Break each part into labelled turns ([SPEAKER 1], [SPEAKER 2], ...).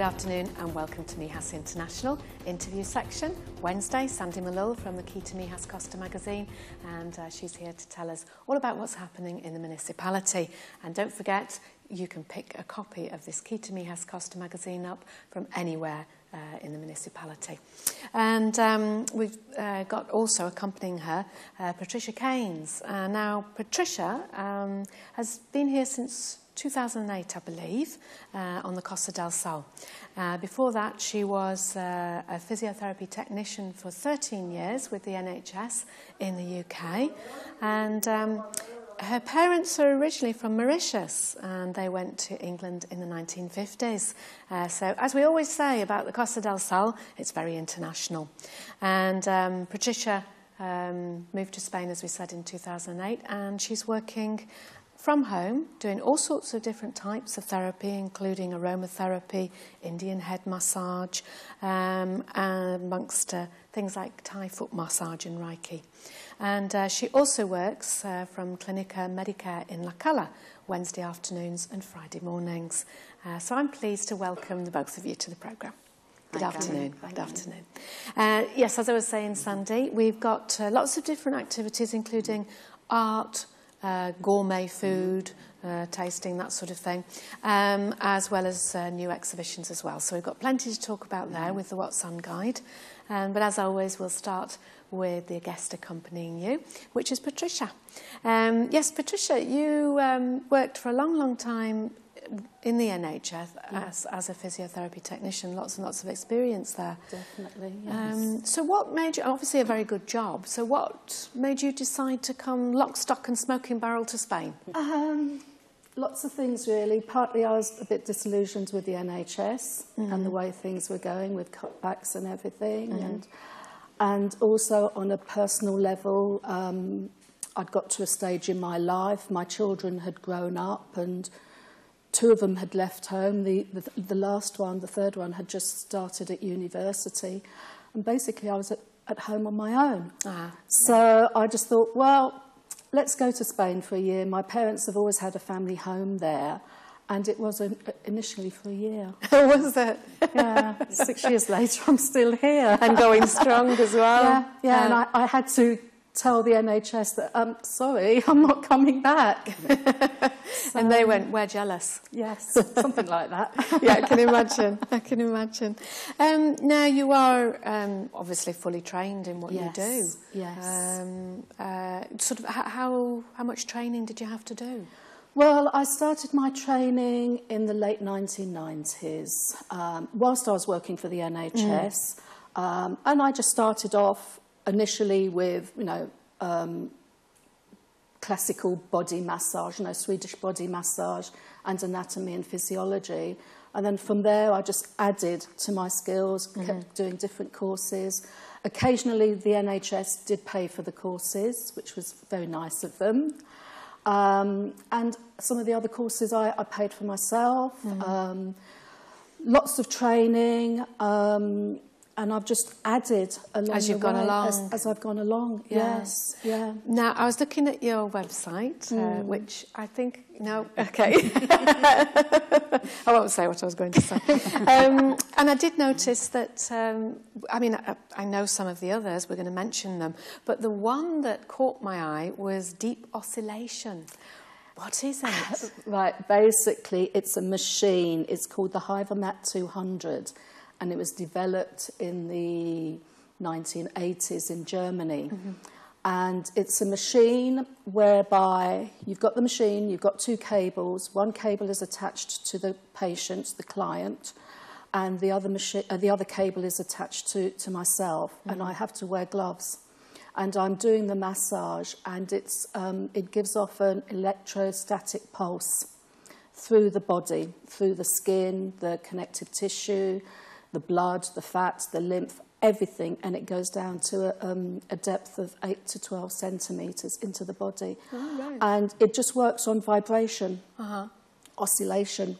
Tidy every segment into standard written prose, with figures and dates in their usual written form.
[SPEAKER 1] afternoon and welcome to MIHAS International interview section. Wednesday, Sandy Malul from the Key to MIHAS Costa magazine, and she's here to tell us all about what's happening in the municipality. And don't forget, you can pick a copy of this Key to MIHAS Costa magazine up from anywhere in the municipality. And we've got also accompanying her PatriciaKaines. Now Patricia has been here since 2008, I believe, on the Costa del Sol. Before that, she was a physiotherapy technician for 13 years with the NHS in the UK. And her parents are originally from Mauritius, and they went to England in the 1950s. So, as we always say about the Costa del Sol, it's very international. And Patricia moved to Spain, as we said, in 2008, and she's working from home, doing all sorts of different types of therapy, including aromatherapy, Indian head massage, amongst things like Thai foot massage and Reiki. And she also works from Clinica Medicare in La Cala, Wednesday afternoons and Friday mornings. So I'm pleased to welcome the both of you to the programme. Good afternoon. Good afternoon. Yes, as I was saying, Sandy, we've got lots of different activities, including art, gourmet food, tasting, that sort of thing, as well as new exhibitions as well. So we've got plenty to talk about there with the What's On guide. But as always, we'll start with the guest accompanying you, which is Patricia. Yes, Patricia, you worked for a long, long time in the NHS as a physiotherapy technician, lots and lots of experience there.
[SPEAKER 2] Definitely, yes.
[SPEAKER 1] So what made you, obviously a very good job, so what made you decide to come lock, stock and smoking barrel to Spain?
[SPEAKER 2] Lots of things really. Partly I was a bit disillusioned with the NHS and the way things were going with cutbacks and everything. And also on a personal level, I'd got to a stage in my life, my children had grown up and two of them had left home. The last one, the third one, had just started at university. And basically I was at home on my own. So I just thought, well, let's go to Spain for a year. My parents have always had a family home there. And it was initially for a year.
[SPEAKER 1] Was it?
[SPEAKER 2] Yeah. 6 years later, I'm still here.
[SPEAKER 1] And going strong as well.
[SPEAKER 2] Yeah. And I had to tell the NHS that, sorry, I'm not coming back. So,
[SPEAKER 1] and they went, we're jealous.
[SPEAKER 2] Yes, something like that.
[SPEAKER 1] Yeah, I can imagine. I can imagine. Now, you are obviously fully trained in what you do.
[SPEAKER 2] Yes.
[SPEAKER 1] Sort of, how much training did you have to do?
[SPEAKER 2] Well, I started my training in the late 1990s, whilst I was working for the NHS. And I just started off initially with, classical body massage, Swedish body massage and anatomy and physiology. And then from there, I just added to my skills, kept doing different courses. Occasionally, the NHS did pay for the courses, which was very nice of them. And some of the other courses I paid for myself. Lots of training. And I've just added along
[SPEAKER 1] as you've gone along.
[SPEAKER 2] As I've gone along, yes. Yeah.
[SPEAKER 1] Now, I was looking at your website, which I think, okay. I won't say what I was going to say. And I did notice that, I know some of the others, we're going to mention them, but the one that caught my eye was deep oscillation. What is it?
[SPEAKER 2] Right, basically, it's a machine. It's called the Hyvermat 200. And it was developed in the 1980s in Germany. And it's a machine whereby you've got the machine, you've got two cables. One cable is attached to the patient, the client, and the other cable is attached to myself. And I have to wear gloves. And I'm doing the massage, and it gives off an electrostatic pulse through the body, through the skin, the connective tissue, the blood, the fat, the lymph, everything, and it goes down to a depth of 8 to 12 centimetres into the body.
[SPEAKER 1] Oh, right.
[SPEAKER 2] And it just works on vibration, oscillation,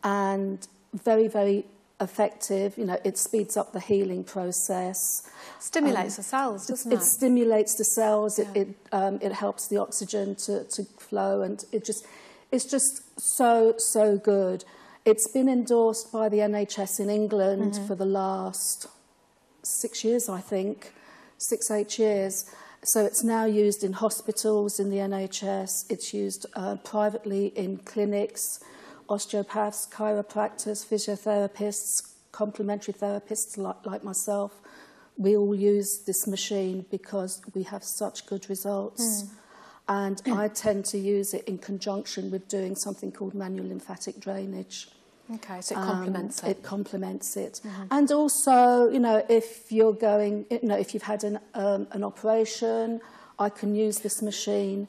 [SPEAKER 2] and very, very effective. It speeds up the healing process.
[SPEAKER 1] Stimulates the cells, doesn't it?
[SPEAKER 2] It stimulates the cells, it helps the oxygen to flow, and it's just so good. It's been endorsed by the NHS in England for the last 6 years, I think, 6-8 years. So it's now used in hospitals, in the NHS. It's used privately in clinics, osteopaths, chiropractors, physiotherapists, complementary therapists like myself. We all use this machine because we have such good results. And I tend to use it in conjunction with doing something called manual lymphatic drainage.
[SPEAKER 1] Okay, so it complements it.
[SPEAKER 2] It complements it. And also, you know, if you're going, you know, if you've had an operation, I can use this machine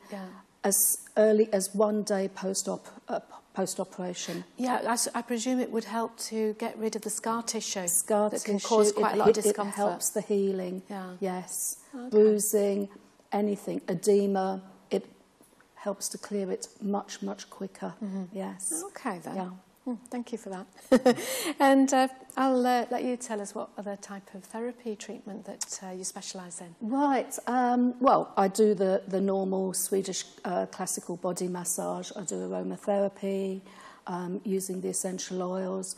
[SPEAKER 2] as early as 1 day post-operation.
[SPEAKER 1] Yeah, I presume it would help to get rid of the scar tissue.
[SPEAKER 2] That
[SPEAKER 1] can cause quite a lot of discomfort.
[SPEAKER 2] It helps the healing.
[SPEAKER 1] Yeah.
[SPEAKER 2] Yes. Okay. Bruising, anything, edema. It helps to clear it much, much quicker. Yes.
[SPEAKER 1] Okay then.
[SPEAKER 2] Yeah.
[SPEAKER 1] Thank you for that. And I'll let you tell us what other type of therapy treatment that you specialise in.
[SPEAKER 2] Right. Well, I do the normal Swedish classical body massage. I do aromatherapy using the essential oils.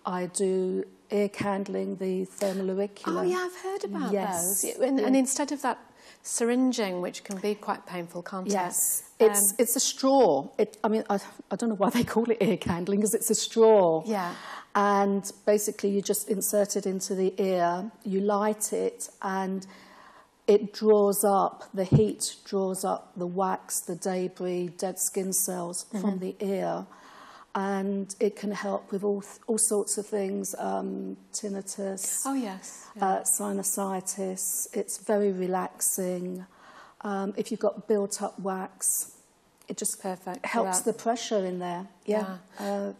[SPEAKER 2] I do ear candling, the thermal auricular.
[SPEAKER 1] Oh, yeah, I've heard about those. And instead of that syringing, which can be quite painful, can't it?
[SPEAKER 2] Yes. It's a straw. I mean, I don't know why they call it ear candling, because it's a straw.
[SPEAKER 1] Yeah.
[SPEAKER 2] And basically you just insert it into the ear, you light it, and it draws up, the heat draws up the wax, the debris, dead skin cells from the ear. And it can help with all sorts of things, tinnitus, sinusitis. It's very relaxing. If you've got built-up wax, it just helps the pressure in there. Yeah.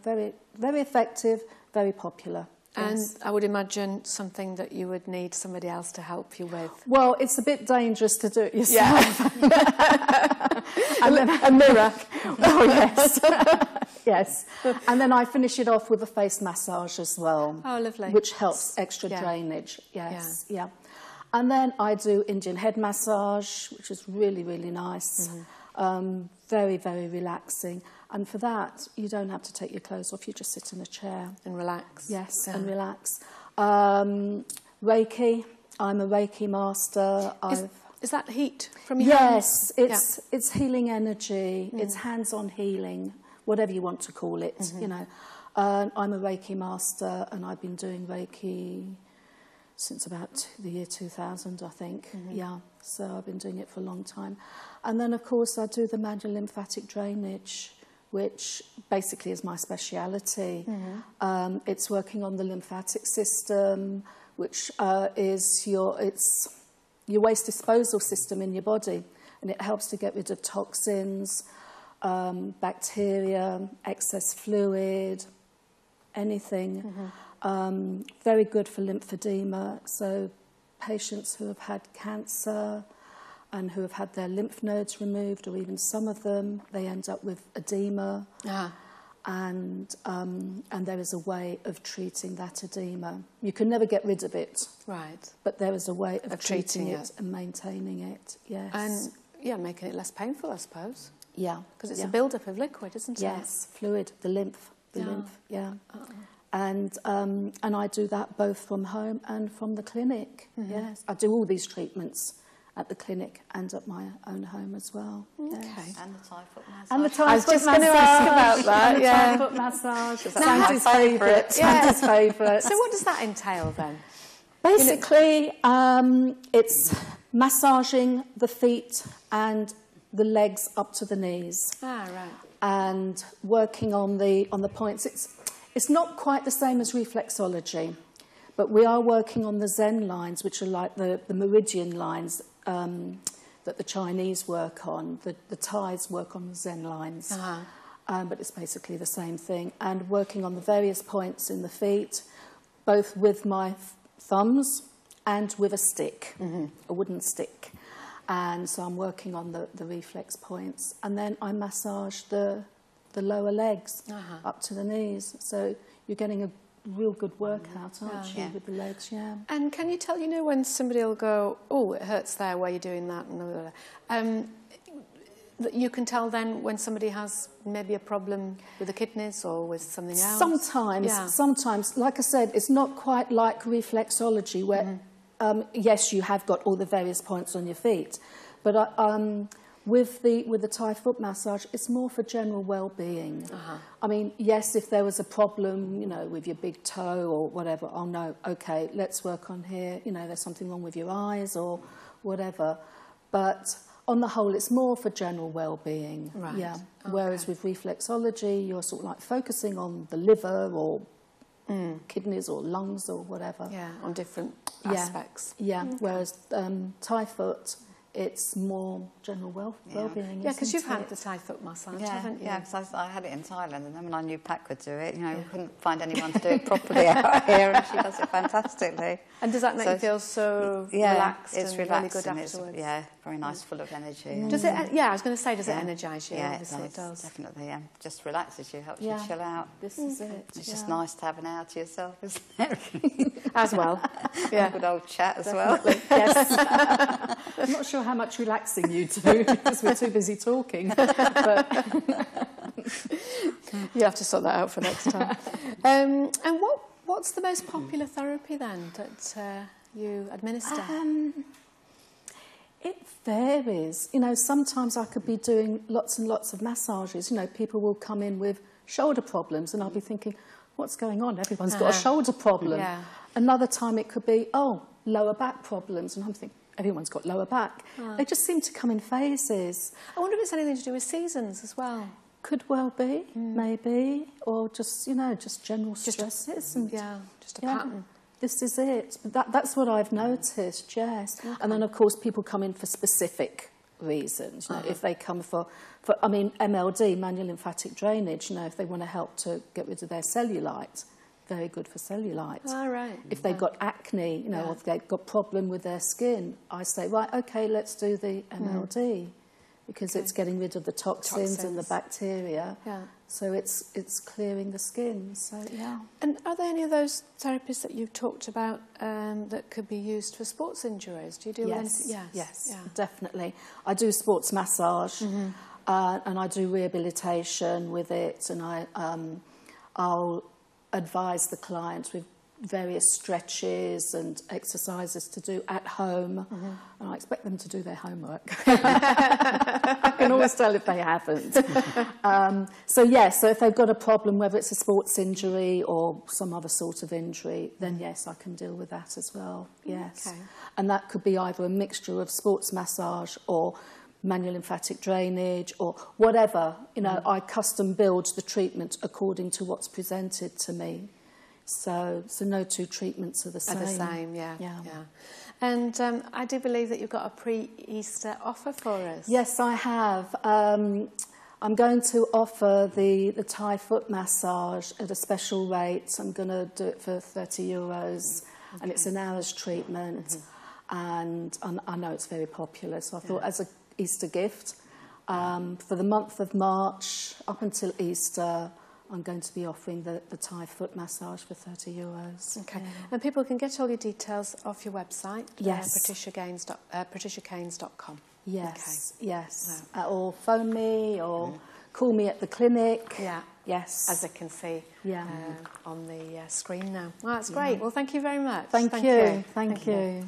[SPEAKER 2] Very, very effective, very popular.
[SPEAKER 1] And I would imagine something that you would need somebody else to help you with.
[SPEAKER 2] Well, it's a bit dangerous to do it yourself.
[SPEAKER 1] And then a mirror.
[SPEAKER 2] Oh, yes. Yes. And then I finish it off with a face massage as well.
[SPEAKER 1] Oh, lovely.
[SPEAKER 2] Which helps extra drainage. Yes. Yeah. And then I do Indian head massage, which is really, really nice. Very, very relaxing. And for that, you don't have to take your clothes off. You just sit in a chair.
[SPEAKER 1] And relax.
[SPEAKER 2] Yes, and relax. Reiki. I'm a Reiki master.
[SPEAKER 1] Is that heat from your hands?
[SPEAKER 2] Yes, it's healing energy. It's hands-on healing, whatever you want to call it, you know. I'm a Reiki master, and I've been doing Reiki since about the year 2000, I think. Yeah, so I've been doing it for a long time. And then, of course, I do the manual lymphatic drainage, which basically is my speciality. It's working on the lymphatic system, which is your waste disposal system in your body, and it helps to get rid of toxins, bacteria, excess fluid, anything. Very good for lymphedema. So patients who have had cancer and who have had their lymph nodes removed, or even some of them, they end up with edema. And there is a way of treating that edema. You can never get rid of it. Right. But there is a way of treating it and maintaining it, yes.
[SPEAKER 1] And, making it less painful, I suppose.
[SPEAKER 2] Yeah.
[SPEAKER 1] Because it's a build-up of liquid, isn't it?
[SPEAKER 2] Yes, fluid, the lymph, And I do that both from home and from the clinic, yes. I do all these treatments at the clinic and at my own home as well.
[SPEAKER 1] Okay.
[SPEAKER 2] Yes.
[SPEAKER 3] And the Thai foot massage.
[SPEAKER 2] And the Thai
[SPEAKER 1] I was just going to ask about that.
[SPEAKER 2] And the Thai foot massage. Sandy's favourite. Sandy's favourite.
[SPEAKER 1] So what does that entail then?
[SPEAKER 2] Basically, it's massaging the feet and the legs up to the knees.
[SPEAKER 1] Right.
[SPEAKER 2] And working on the points. It's not quite the same as reflexology, but we are working on the Zen lines, which are like the meridian lines that the Chinese work on. The Thais work on the Zen lines. But it's basically the same thing. And working on the various points in the feet, both with my thumbs and with a stick, a wooden stick. And so I'm working on the reflex points. And then I massage the lower legs up to the knees. So you're getting a real good workout, aren't you, with the legs,
[SPEAKER 1] And can you tell, when somebody will go, oh, it hurts there, why are you doing that? you can tell then when somebody has maybe a problem with the kidneys or with something else?
[SPEAKER 2] Sometimes. Like I said, it's not quite like reflexology where, yes, you have got all the various points on your feet, but with the Thai foot massage, it's more for general well-being. I mean, yes, if there was a problem, you know, with your big toe or whatever, oh no, okay, let's work on here, you know, there's something wrong with your eyes or whatever. But on the whole, it's more for general well-being.
[SPEAKER 1] Right.
[SPEAKER 2] Yeah.
[SPEAKER 1] Okay.
[SPEAKER 2] Whereas with reflexology, you're sort of like focusing on the liver or kidneys or lungs or whatever.
[SPEAKER 1] Yeah, on different aspects.
[SPEAKER 2] Yeah. Okay. Whereas Thai foot, it's more general well-being.
[SPEAKER 1] Yeah, because you've had the Thai foot massage, haven't you?
[SPEAKER 3] Yeah, because I had it in Thailand, and then when I knew Pat could do it, you know, we couldn't find anyone to do it properly out here, and she does it fantastically.
[SPEAKER 1] And does that make you feel so relaxed
[SPEAKER 3] it's
[SPEAKER 1] and
[SPEAKER 3] relaxed
[SPEAKER 1] really good
[SPEAKER 3] and
[SPEAKER 1] afterwards?
[SPEAKER 3] it's, very nice, full of energy.
[SPEAKER 1] Does it? Yeah, I was going to say, does it energise you?
[SPEAKER 3] Yeah,
[SPEAKER 1] Obviously it does.
[SPEAKER 3] Definitely. Yeah, just relaxes you, helps you chill out.
[SPEAKER 2] This is it.
[SPEAKER 3] It's just nice to have an hour to yourself, isn't it?
[SPEAKER 1] As well. Yeah.
[SPEAKER 3] Good old chat as well.
[SPEAKER 2] Yes. I'm not sure how much relaxing you do because we're too busy talking. But
[SPEAKER 1] you have to sort that out for next time. And what's the most popular therapy then that you administer?
[SPEAKER 2] It varies. You know, sometimes I could be doing lots and lots of massages. You know, people will come in with shoulder problems and I'll be thinking, what's going on? Everyone's got a shoulder problem.
[SPEAKER 1] Yeah.
[SPEAKER 2] Another time it could be, lower back problems. And I'm thinking, everyone's got lower back. They just seem to come in phases.
[SPEAKER 1] I wonder if it's anything to do with seasons as well.
[SPEAKER 2] Could well be, maybe. Or just, you know, just general stresses.
[SPEAKER 1] Just a pattern.
[SPEAKER 2] This is it. That's what I've noticed, yes. Okay. And then, of course, people come in for specific reasons. You know, if they come for MLD, manual lymphatic drainage, you know, if they want to help to get rid of their cellulite, very good for cellulite.
[SPEAKER 1] Oh, right.
[SPEAKER 2] If they've got acne, you know, or if they've got problem with their skin, I say, right, okay, let's do the MLD. Because it's getting rid of the toxins and the bacteria. Yeah. So it's clearing the skin. So, yeah.
[SPEAKER 1] And are there any of those therapies that you've talked about that could be used for sports injuries? Do you do anything?
[SPEAKER 2] Yes, definitely. I do sports massage and I do rehabilitation with it, and I'll advise the client with various stretches and exercises to do at home, and I expect them to do their homework. I can always tell if they haven't. So if they've got a problem, whether it's a sports injury or some other sort of injury, then yes, I can deal with that as well, yes. Okay. And that could be either a mixture of sports massage or manual lymphatic drainage or whatever. You know, I custom build the treatment according to what's presented to me. So no two treatments are the same.
[SPEAKER 1] Are the same, yeah. And I do believe that you've got a pre-Easter offer for us.
[SPEAKER 2] Yes, I have. I'm going to offer the Thai foot massage at a special rate. I'm going to do it for €30, and it's an hour's treatment. And I know it's very popular, so I thought as an Easter gift, for the month of March up until Easter, I'm going to be offering the Thai foot massage for €30.
[SPEAKER 1] Okay. And people can get all your details off your website,
[SPEAKER 2] yes.
[SPEAKER 1] PatriciaKaines.com.
[SPEAKER 2] Yes, yes. Or phone me or call me at the clinic.
[SPEAKER 1] Yeah.
[SPEAKER 2] Yes.
[SPEAKER 1] As I can see on the screen now. Well, that's great. Well, thank you very much.
[SPEAKER 2] Thank you. Thank you.